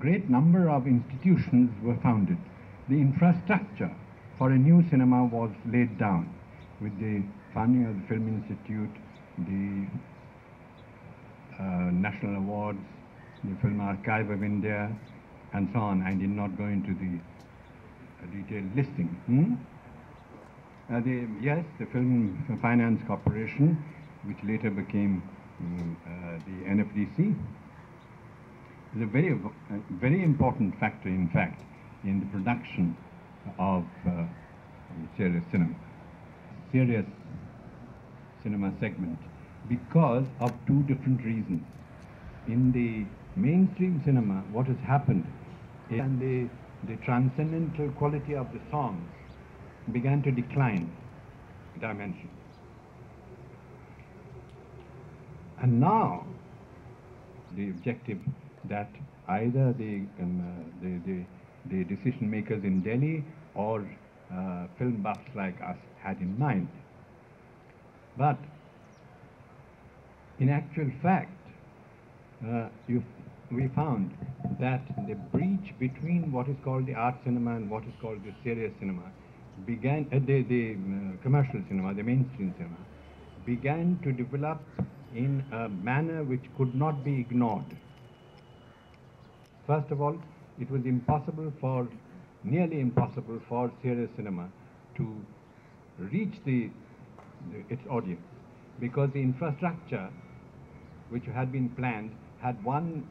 great number of institutions were founded. The infrastructure for a new cinema was laid down with the founding of the Film Institute, the National Awards, the Film Archive of India, and so on. I did not go into the detailed listing. Yes, the Film Finance Corporation, which later became the NFTC, is a very important factor, in fact, in the production of serious cinema segment, because of two different reasons. In the mainstream cinema, what has happened is the transcendental quality of the songs began to decline dimension. And now the objective that either the decision makers in Delhi or film buffs like us had in mind. But in actual fact, we found that the breach between what is called the art cinema and what is called the serious cinema began, the commercial cinema, the mainstream cinema, began to develop in a manner which could not be ignored. First of all, it was nearly impossible for serious cinema to reach its audience, because the infrastructure which had been planned had one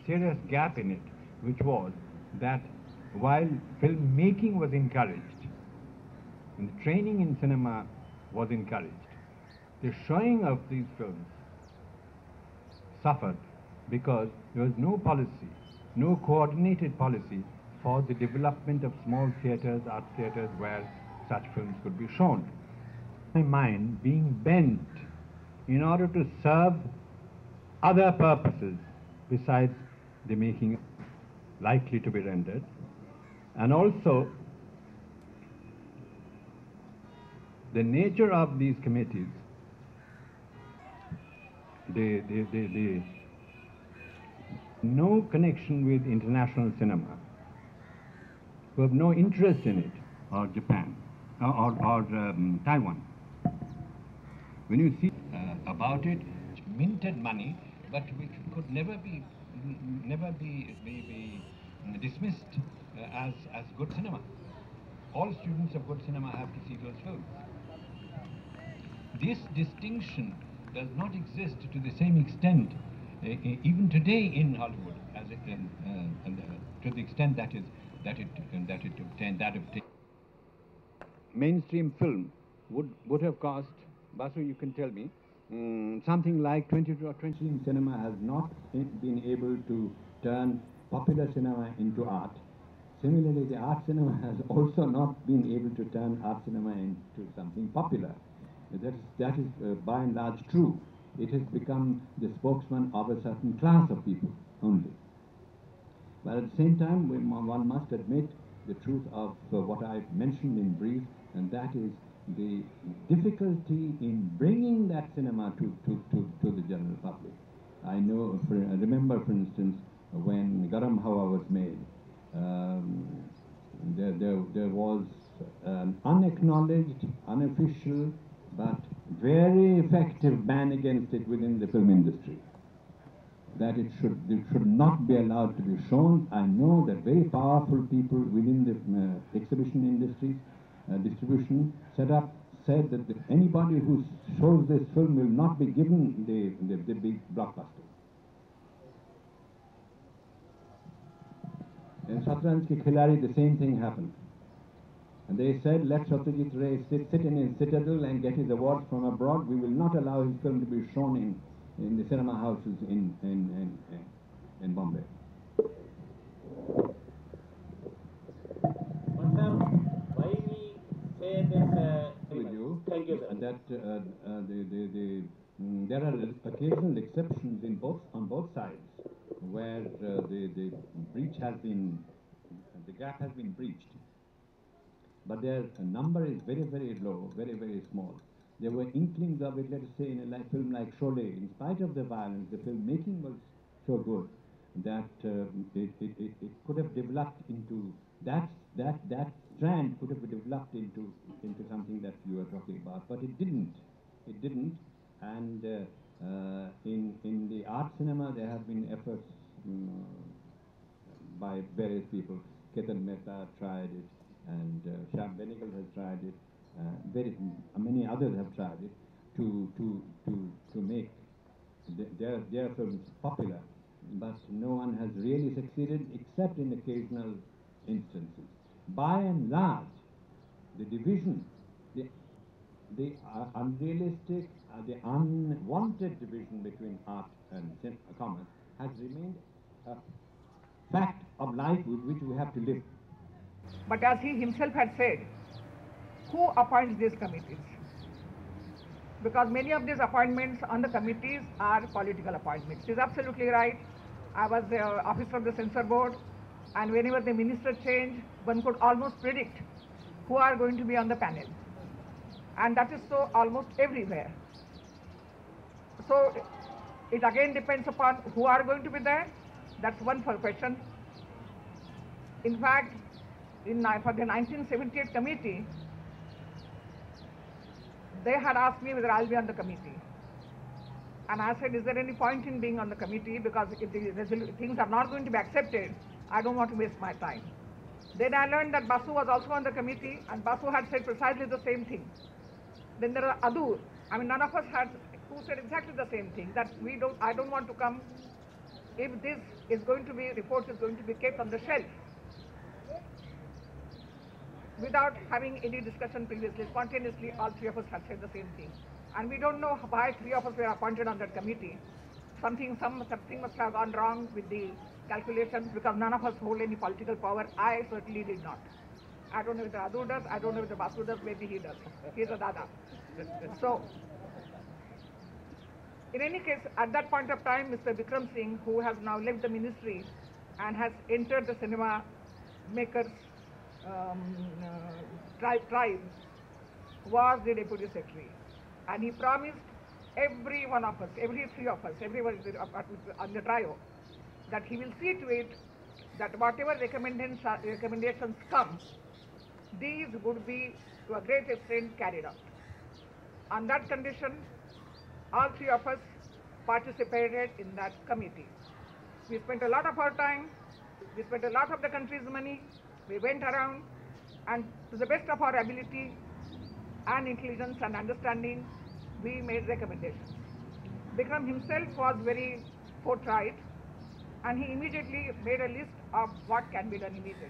serious gap in it, which was that while filmmaking was encouraged and the training in cinema was encouraged, the showing of these films suffered because there was no policy, no coordinated policy for the development of small theatres, art theatres, where such films could be shown. My mind being bent in order to serve other purposes besides the making likely to be rendered, and also the nature of these committees, the no connection with international cinema, who have no interest in it, or Japan, or Taiwan. When you see about it, minted money, but which could never be dismissed as good cinema. All students of good cinema have to see those films. This distinction does not exist to the same extent even today in Hollywood, as it to the extent that it obtained. Mainstream film would have cost, Basu, you can tell me, something like 20 to 20. Cinema has not been able to turn popular cinema into art. Similarly, the art cinema has also not been able to turn art cinema into something popular. That is by and large true. It has become the spokesman of a certain class of people only. But at the same time, one must admit the truth of what I mentioned in brief, and that is the difficulty in bringing that cinema to the general public. I remember, for instance, when Garam Hawa was made, there was an unacknowledged, unofficial, but very effective ban against it within the film industry, that it should not be allowed to be shown. I know that very powerful people within the exhibition industry, distribution setup, said that anybody who shows this film will not be given the big blockbuster. In Shatranj Ki Khilari, the same thing happened. And they said, let Satyajit Ray sit in his citadel and get his awards from abroad. We will not allow his film to be shown in the cinema houses in Bombay. Why we say this? With you, thank you, sir. That there are occasional exceptions on both sides, where the gap has been breached. But their number is very, very low, very, very small. There were inklings of it, let us say, in a film like Sholay. In spite of the violence, the filmmaking was so good that it could have developed into that strand could have developed into something that you are talking about, but it didn't. It didn't. And in the art cinema, there have been efforts by various people. Ketan Mehta tried it, and Shyam Benegal has tried it. Many others have tried it to make their films popular, but no one has really succeeded except in occasional instances. By and large, the division, the unrealistic, the unwanted division between art and commerce has remained a fact of life with which we have to live. But as he himself had said, who appoints these committees? Because many of these appointments on the committees are political appointments. He's absolutely right. I was the officer of the censor board, and whenever the minister changed, one could almost predict who are going to be on the panel. And that is so almost everywhere. So it again depends upon who are going to be there. That's one question. In fact, for the 1978 committee, they had asked me whether I'll be on the committee. And I said, is there any point in being on the committee? Because if the things are not going to be accepted, I don't want to waste my time. Then I learned that Basu was also on the committee, and Basu had said precisely the same thing. Then there are Adur. I mean, none of us had who said exactly the same thing, that I don't want to come if this is going to be, report is going to be kept on the shelf without having any discussion previously. Spontaneously, all three of us had said the same thing. And we don't know why three of us were appointed on that committee. Something must have gone wrong with the calculations, because none of us hold any political power. I certainly did not. I don't know if the Adur does, I don't know if the Basu does, maybe he does. He's a Dada. So, in any case, at that point of time, Mr. Vikram Singh, who has now left the ministry and has entered the cinema makers tribe, was the deputy secretary. And he promised every one of us, every three of us, everyone on the trio, that he will see to it that whatever recommendations come, these would be to a great extent carried out. On that condition, all three of us participated in that committee. We spent a lot of our time, we spent a lot of the country's money, we went around, and to the best of our ability and intelligence and understanding, we made recommendations. Vikram himself was very forthright, and he immediately made a list of what can be done immediately.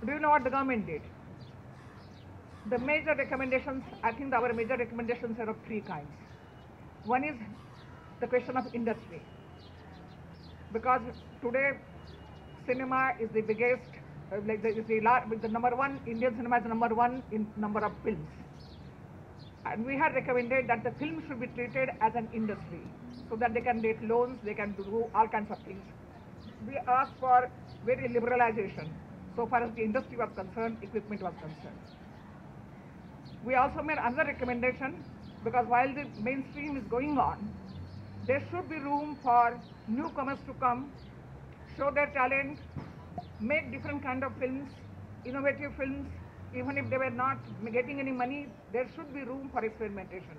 Do you know what the government did? The major recommendations, I think our major recommendations are of three kinds. One is the question of industry, because today cinema is the biggest, the number one, Indian cinema is number one in number of films. And we had recommended that the film should be treated as an industry, so that they can get loans, they can do all kinds of things. We asked for very liberalization, so far as the industry was concerned, equipment was concerned. We also made another recommendation, because while the mainstream is going on, there should be room for newcomers to come, show their talent, make different kind of films, innovative films. Even if they were not getting any money, there should be room for experimentation.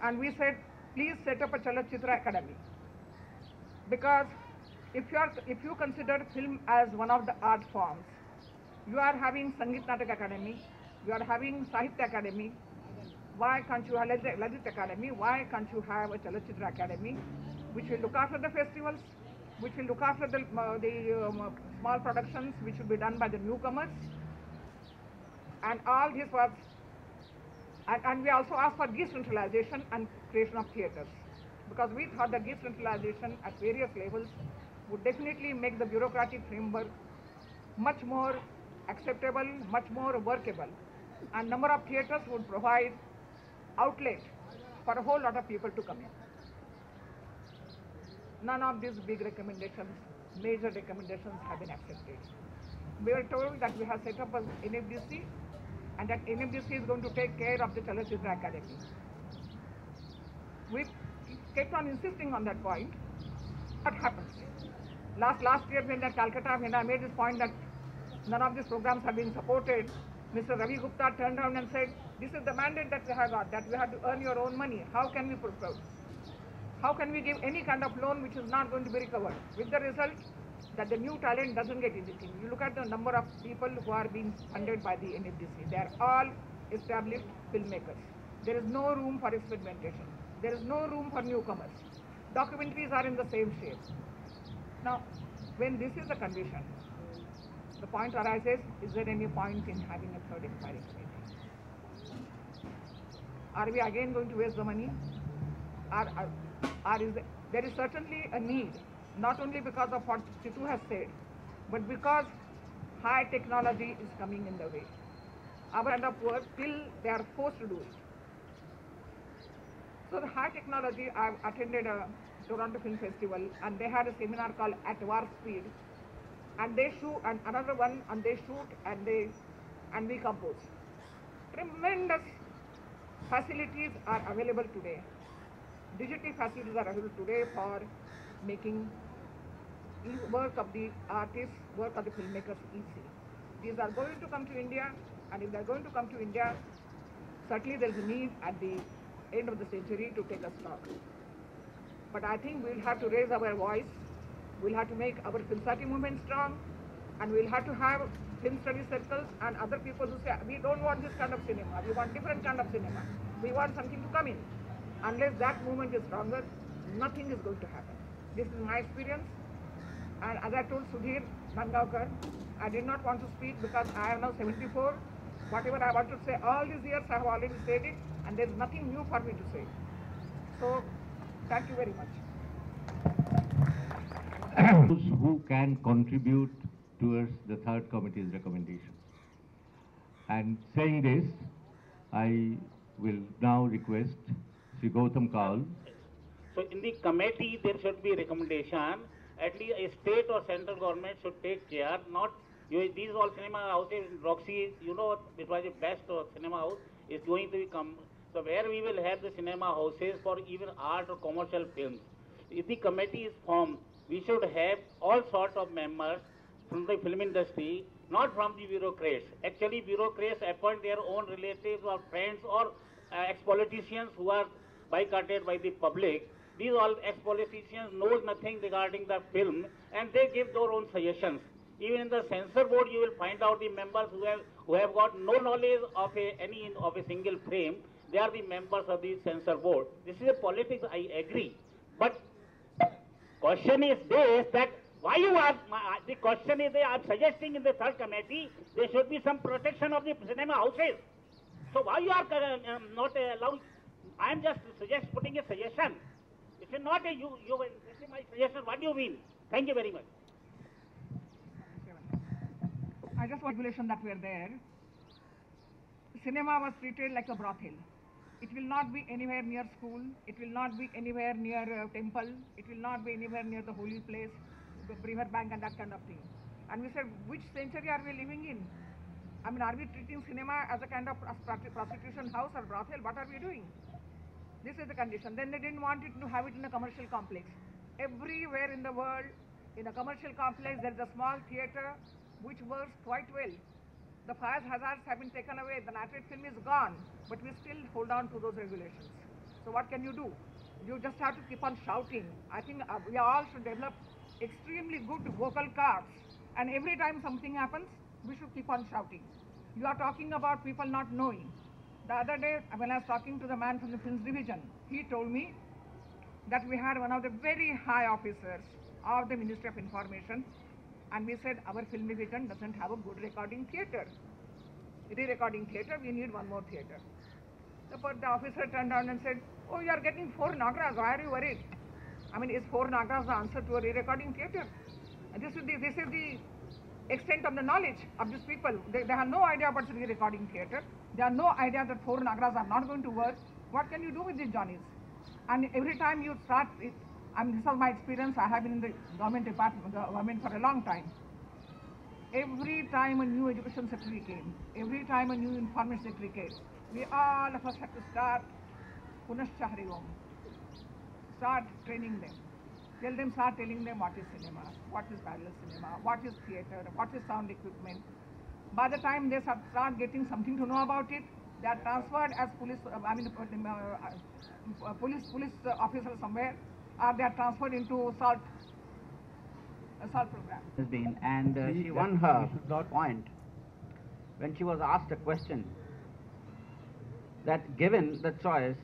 And we said, please set up a Chalachitra Academy. Because if you consider film as one of the art forms, you are having Sangeet Natak Academy, you are having Sahitya Academy. Why can't you have Lalit Academy? Why can't you have a Chalachitra Academy, which will look after the festivals, which will look after the small productions which will be done by the newcomers? And all this was, and we also asked for decentralization and creation of theatres, because we thought that decentralization at various levels would definitely make the bureaucratic framework much more acceptable, much more workable, and number of theatres would provide outlet for a whole lot of people to come in. None of these big recommendations, major recommendations, have been accepted. We were told that we have set up an NFTC, and that NFTC is going to take care of the Chalachitra Academy. We kept on insisting on that point. What happens? Last year when at Calcutta, when I made this point that none of these programs have been supported, Mr. Ravi Gupta turned around and said, this is the mandate that we have got, that we have to earn your own money. How can we how can we give any kind of loan which is not going to be recovered? With the result that the new talent doesn't get anything. You look at the number of people who are being funded by the NFTC. They are all established filmmakers. There is no room for experimentation. There is no room for newcomers. Documentaries are in the same shape. Now, when this is the condition, the point arises, is there any point in having a third inquiry committee? Are we again going to waste the money? There is certainly a need, not only because of what Chitu has said, but because high technology is coming in the way. Our end of work till they are forced to do it. So the high technology, I've attended a Toronto Film Festival and they had a seminar called At Warp Speed, and they shoot, and another one, and they shoot and we compose. Tremendous facilities are available today. Digital facilities are available today for making work of the artists, work of the filmmakers easy. These are going to come to India, and if they are going to come to India, certainly there is a need at the end of the century to take a stock. But I think we'll have to raise our voice, we'll have to make our film study movement strong, and we'll have to have film study circles and other people who say, we don't want this kind of cinema, we want different kind of cinema, we want something to come in. Unless that movement is stronger, nothing is going to happen. This is my experience, and as I told Sudhir Nangaonkar, I did not want to speak because I am now 74. Whatever I want to say, all these years I have already said it, and there is nothing new for me to say. So, thank you very much. Those who can contribute towards the third committee's recommendation. And saying this, I will now request Sri Gautam Kaul. So in the committee there should be recommendation, at least a state or central government should take care, not these all cinema houses in Roxy, you know, it was the best cinema house, is going to become, so where we will have the cinema houses for even art or commercial films. If the committee is formed, we should have all sorts of members from the film industry, not from the bureaucrats. Actually, bureaucrats appoint their own relatives or friends or ex-politicians who are boycotted by the public. These all ex-politicians know nothing regarding the film, and they give their own suggestions. Even in the censor board, you will find out the members who have got no knowledge of a single frame. They are the members of the censor board. This is a politics, I agree. But question is this, that why you are, the question is, they are suggesting in the third committee, there should be some protection of the cinema houses. So why you are not allowing, I am just putting a suggestion. It is not a, you this is my suggestion, what do you mean? Thank you very much. I just want regulation that were there. Cinema was treated like a brothel. It will not be anywhere near school. It will not be anywhere near temple. It will not be anywhere near the holy place, the river bank and that kind of thing. And we said, which century are we living in? I mean, are we treating cinema as a kind of prostitution house or brothel? What are we doing? This is the condition. Then they didn't want it to have it in a commercial complex. Everywhere in the world, in a commercial complex, there is a small theater which works quite well. The fire hazards have been taken away, the nitrate film is gone, but we still hold on to those regulations. So what can you do? You just have to keep on shouting. I think we all should develop extremely good vocal cords, and every time something happens, we should keep on shouting. You are talking about people not knowing. The other day, when I was talking to the man from the films division, he told me that we had one of the very high officers of the Ministry of Information, and we said our film division doesn't have a good recording theatre. Re-recording theatre, we need one more theatre. The officer turned around and said, oh, you are getting 4 Nagaras, why are you worried? I mean, is 4 Nagaras the answer to a re-recording theatre? And this is the extent of the knowledge of these people. They have no idea about the re-recording theatre. They have no idea that 4 Nagaras are not going to work. What can you do with these Johnnies? And every time you start it, I mean, this was my experience. I have been in the government for a long time. Every time a new education secretary came, every time a new information secretary came, we all of us had to start Punaschahari Om, start training them. Tell them, start telling them what is cinema, what is parallel cinema, what is theatre, what is sound equipment. By the time they start getting something to know about it, they are transferred as police officers somewhere, or they are transferred into assault program. Has been, and she won her point when she was asked a question that given the choice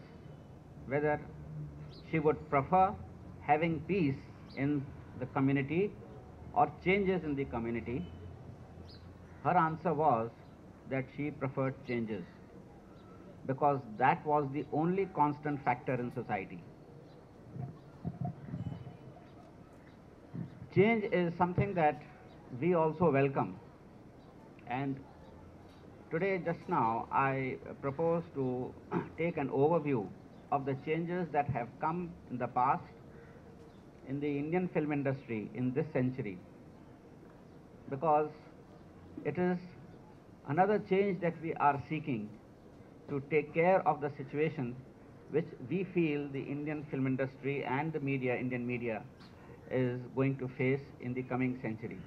whether she would prefer having peace in the community or changes in the community, her answer was that she preferred changes because that was the only constant factor in society. Change is something that we also welcome, and today just now I propose to take an overview of the changes that have come in the past in the Indian film industry in this century, because it is another change that we are seeking to take care of the situation which we feel the Indian film industry and the media, Indian media, is going to face in the coming century.